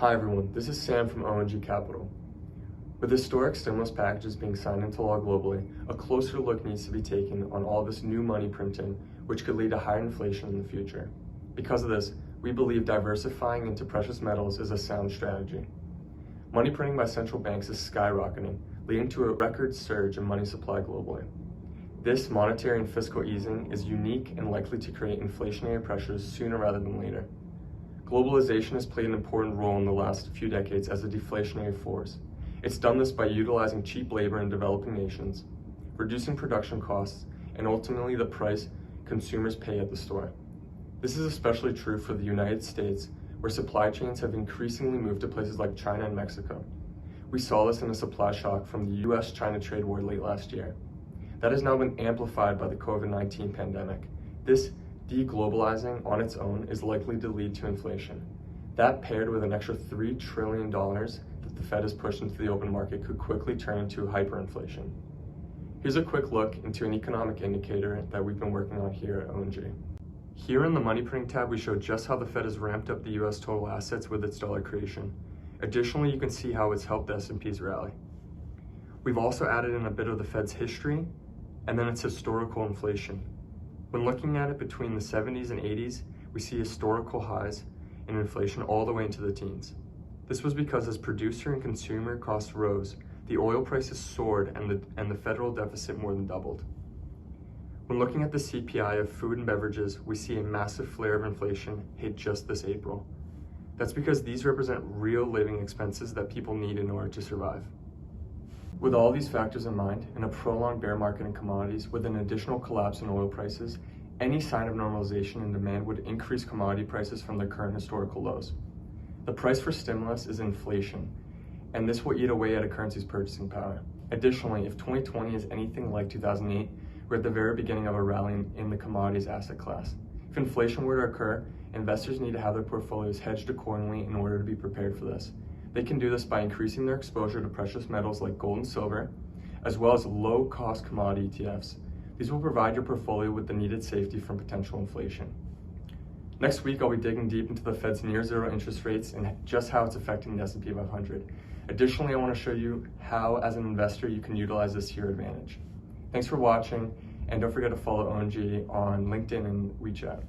Hi everyone, this is Sam from ONG Capital. With historic stimulus packages being signed into law globally, a closer look needs to be taken on all this new money printing, which could lead to higher inflation in the future. Because of this, we believe diversifying into precious metals is a sound strategy. Money printing by central banks is skyrocketing, leading to a record surge in money supply globally. This monetary and fiscal easing is unique and likely to create inflationary pressures sooner rather than later. Globalization has played an important role in the last few decades as a deflationary force. It's done this by utilizing cheap labor in developing nations, reducing production costs, and ultimately the price consumers pay at the store. This is especially true for the United States, where supply chains have increasingly moved to places like China and Mexico. We saw this in a supply shock from the US-China trade war late last year. That has now been amplified by the COVID-19 pandemic. This deglobalizing on its own is likely to lead to inflation. That, paired with an extra $3 trillion that the Fed has pushed into the open market, could quickly turn into hyperinflation. Here's a quick look into an economic indicator that we've been working on here at ONG. Here in the money printing tab, we show just how the Fed has ramped up the US total assets with its dollar creation. Additionally, you can see how it's helped the S&P's rally. We've also added in a bit of the Fed's history and then its historical inflation. When looking at it between the 70s and 80s, we see historical highs in inflation all the way into the teens. This was because as producer and consumer costs rose, the oil prices soared and the federal deficit more than doubled. When looking at the CPI of food and beverages, we see a massive flare of inflation hit just this April. That's because these represent real living expenses that people need in order to survive. With all these factors in mind, in a prolonged bear market in commodities with an additional collapse in oil prices, any sign of normalization in demand would increase commodity prices from their current historical lows. The price for stimulus is inflation, and this will eat away at a currency's purchasing power. Additionally, if 2020 is anything like 2008, we're at the very beginning of a rally in the commodities asset class. If inflation were to occur, investors need to have their portfolios hedged accordingly in order to be prepared for this. They can do this by increasing their exposure to precious metals like gold and silver, as well as low-cost commodity ETFs. These will provide your portfolio with the needed safety from potential inflation. Next week, I'll be digging deep into the Fed's near-zero interest rates and just how it's affecting the S&P 500. Additionally, I want to show you how, as an investor, you can utilize this to your advantage. Thanks for watching, and don't forget to follow ONG on LinkedIn and WeChat.